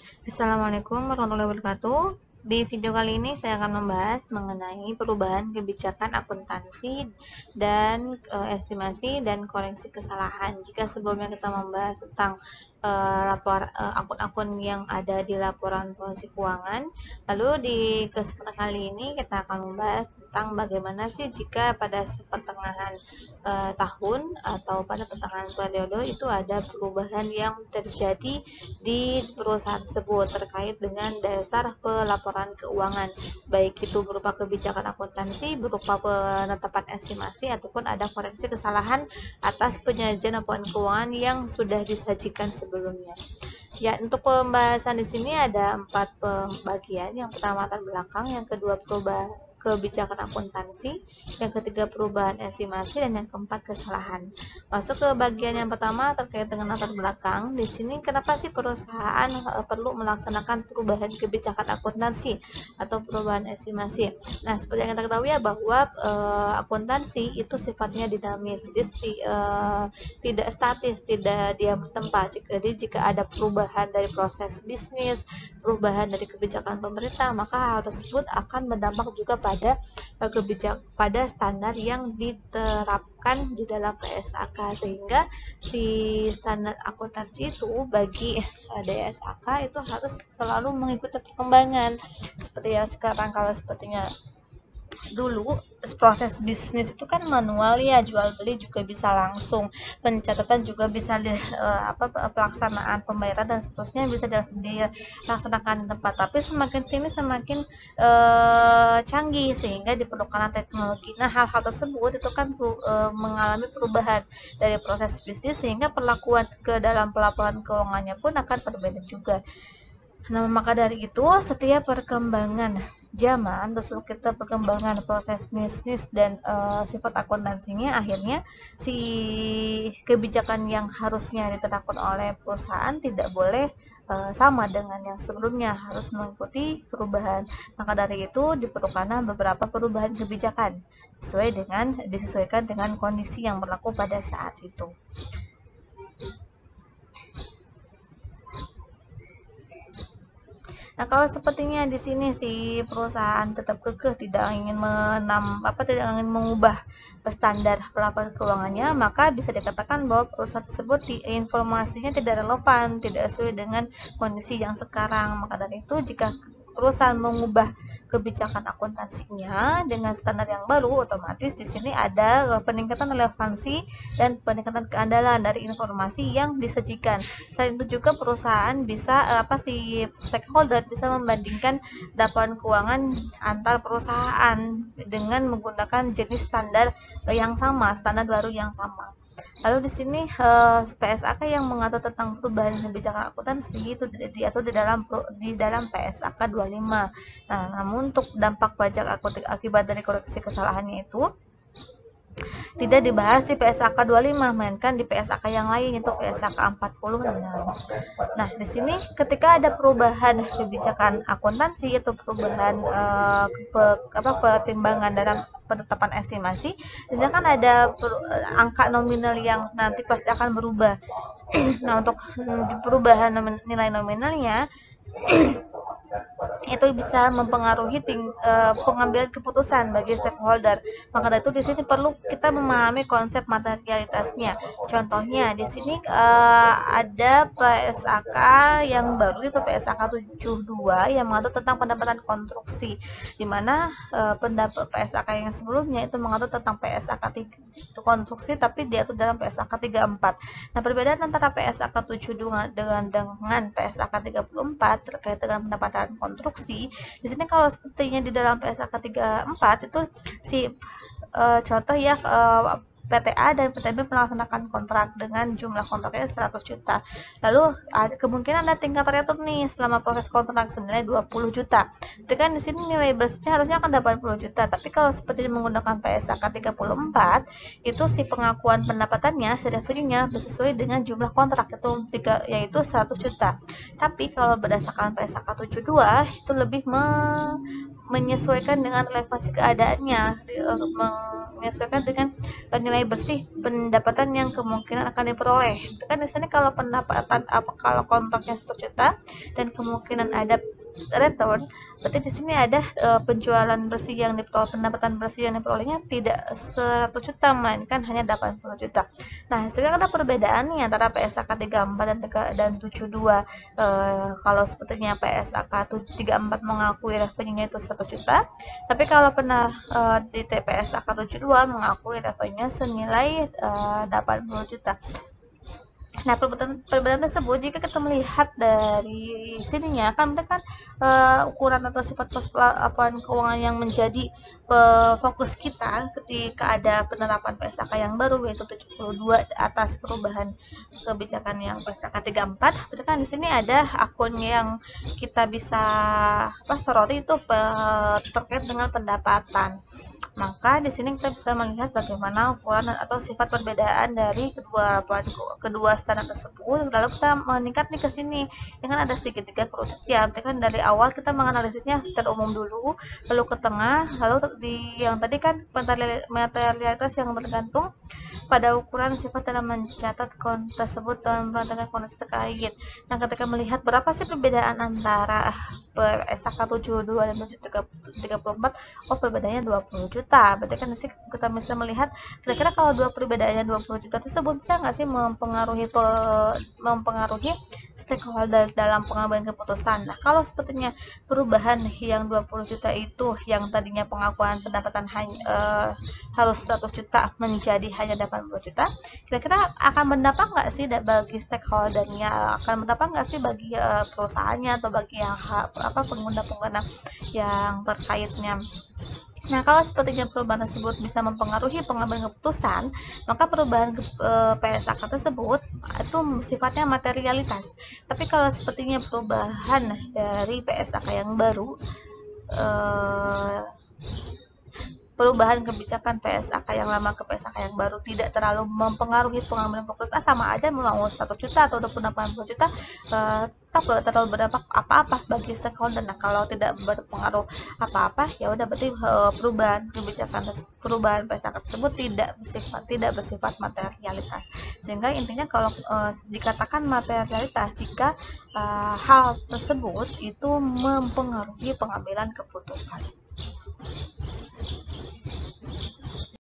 Assalamualaikum warahmatullahi wabarakatuh. Di video kali ini saya akan membahas mengenai perubahan kebijakan akuntansi dan estimasi dan koreksi kesalahan. Jika sebelumnya kita membahas tentang akun-akun yang ada di laporan kondisi keuangan, lalu di kesempatan kali ini kita akan membahas tentang bagaimana sih jika pada pertengahan tahun atau pada pertengahan periode itu ada perubahan yang terjadi di perusahaan tersebut terkait dengan dasar pelaporan keuangan, baik itu berupa kebijakan akuntansi, berupa penetapan estimasi, ataupun ada koreksi kesalahan atas penyajian laporan keuangan yang sudah disajikan sebelumnya. Ya, untuk pembahasan di sini ada 4 pembagian. Yang pertama latar belakang, yang kedua perubahan kebijakan akuntansi, yang ketiga perubahan estimasi, dan yang keempat kesalahan. Masuk ke bagian yang pertama terkait dengan latar belakang. Di sini kenapa sih perusahaan perlu melaksanakan perubahan kebijakan akuntansi atau perubahan estimasi? Nah, seperti yang kita ketahui ya bahwa akuntansi itu sifatnya dinamis, jadi tidak statis, tidak diam di tempat. Jadi jika ada perubahan dari proses bisnis, perubahan dari kebijakan pemerintah, maka hal tersebut akan berdampak juga pada standar yang diterapkan di dalam PSAK, sehingga si standar akuntansi itu bagi DSAK itu harus selalu mengikuti perkembangan seperti yang sekarang. Kalau sepertinya dulu proses bisnis itu kan manual ya, jual beli juga bisa langsung, pencatatan juga bisa pelaksanaan pembayaran dan seterusnya bisa dilaksanakan di tempat. Tapi semakin sini semakin canggih sehingga diperlukan teknologi. Nah, hal-hal tersebut itu kan mengalami perubahan dari proses bisnis sehingga perlakuan ke dalam pelaporan keuangannya pun akan berbeda juga. Nah, maka dari itu, setiap perkembangan zaman, terus kita perkembangan proses bisnis dan sifat akuntansinya, akhirnya si kebijakan yang harusnya diterapkan oleh perusahaan tidak boleh sama dengan yang sebelumnya, harus mengikuti perubahan. Maka dari itu diperlukan beberapa perubahan kebijakan disesuaikan dengan kondisi yang berlaku pada saat itu. Nah, kalau sepertinya di sini si perusahaan tetap kekeh tidak ingin mengubah standar pelaporan keuangannya, maka bisa dikatakan bahwa perusahaan tersebut informasinya tidak relevan, tidak sesuai dengan kondisi yang sekarang. Maka dari itu, jika perusahaan mengubah kebijakan akuntansinya dengan standar yang baru, otomatis di sini ada peningkatan relevansi dan peningkatan keandalan dari informasi yang disajikan. Selain itu juga perusahaan bisa si stakeholder bisa membandingkan laporan keuangan antar perusahaan dengan menggunakan jenis standar yang sama, standar baru yang sama. Lalu di sini PSAK yang mengatur tentang perubahan kebijakan akuntansi itu diatur di dalam PSAK 25. Nah, namun untuk dampak pajak akibat dari koreksi kesalahannya itu tidak dibahas di PSAK 25, melainkan di PSAK yang lain, yaitu PSAK 46. Nah, di sini ketika ada perubahan kebijakan akuntansi atau perubahan pertimbangan dalam penetapan estimasi, misalkan ada angka nominal yang nanti pasti akan berubah. Nah, untuk perubahan nilai nominalnya itu bisa mempengaruhi pengambilan keputusan bagi stakeholder. Maka dari itu di sini perlu kita memahami konsep materialitasnya. Contohnya di sini ada PSAK yang baru, itu PSAK 72 yang mengatur tentang pendapatan konstruksi, di mana pendapat PSAK yang sebelumnya itu mengatur tentang PSAK konstruksi tapi diatur dalam PSAK 34. Nah, perbedaan antara PSAK 72 dengan PSAK 34 terkait dengan pendapatan konstruksi. Di sini kalau sepertinya di dalam PSAK 34 itu si contoh ya, PTA dan PTB melaksanakan kontrak dengan jumlah kontraknya 100 juta. Lalu kemungkinan ada tingkat retur nih selama proses kontrak senilai 20 juta. Jadi kan di sini nilai bersihnya harusnya akan 80 juta. Tapi kalau seperti menggunakan PSAK 34, itu si pengakuan pendapatannya sudah sesuai dengan jumlah kontrak yaitu 100 juta. Tapi kalau berdasarkan PSAK 72 itu lebih menyesuaikan dengan relevansi keadaannya, menyesuaikan dengan nilai nilai bersih pendapatan yang kemungkinan akan diperoleh. Itu kan di sini kalau pendapatan kalau kontraknya 1 juta dan kemungkinan ada return, berarti di sini ada penjualan bersih yang diperoleh, pendapatan bersih yang diperolehnya tidak 100 juta melainkan hanya 80 juta. Nah, sekarang ada perbedaan nih antara PSAK 34 dan 72. Kalau sepertinya PSAK 34 mengakui revenue-nya itu 1 juta, tapi kalau pernah di TPSAK 72 mengakui revenue-nya senilai 80 juta. Nah, perbedaan tersebut jika kita melihat dari sininya kan berarti kan ukuran atau sifat pos laporan keuangan yang menjadi fokus kita ketika ada penerapan PSAK yang baru yaitu 72 atas perubahan kebijakan yang PSAK 34. Berarti kan di sini ada akun yang kita bisa soroti itu terkait dengan pendapatan. Maka di sini kita bisa melihat bagaimana ukuran atau sifat perbedaan dari kedua standar tersebut. Lalu kita meningkat nih ke sini dengan ada segitiga kerucut ya. Berarti kan dari awal kita menganalisisnya secara umum dulu, lalu ke tengah, lalu di yang tadi kan materialitas yang bergantung pada ukuran sifat dalam mencatat tersebut dan dengan kondisi terkait. Nah, ketika melihat berapa sih perbedaan antara PSAK 72 dan 34, oh perbedaannya 20 juta. Berarti kan kita bisa melihat kira-kira kalau perbedaannya 20 juta tersebut bisa nggak sih mempengaruhi stakeholder dalam pengambilan keputusan. Nah, kalau sepertinya perubahan yang 20 juta itu yang tadinya pengakuan pendapatan harus 100 juta menjadi hanya 80 juta, kira-kira akan berdampak nggak sih bagi stakeholdernya, akan berdampak nggak sih bagi perusahaannya atau bagi yang pengguna-pengguna yang terkaitnya. Nah, kalau sepertinya perubahan tersebut bisa mempengaruhi pengambilan keputusan, maka perubahan PSAK tersebut itu sifatnya materialitas. Tapi kalau sepertinya perubahan dari PSAK yang baru, perubahan kebijakan PSAK yang lama ke PSAK yang baru tidak terlalu mempengaruhi pengambilan keputusan, sama aja mau 1 juta atau 80 juta tetap terlalu berdampak apa-apa bagi stakeholder. Nah, kalau tidak berpengaruh apa-apa ya udah berarti perubahan kebijakan perubahan PSAK tersebut tidak bersifat materialitas. Sehingga intinya kalau dikatakan materialitas jika hal tersebut itu mempengaruhi pengambilan keputusan.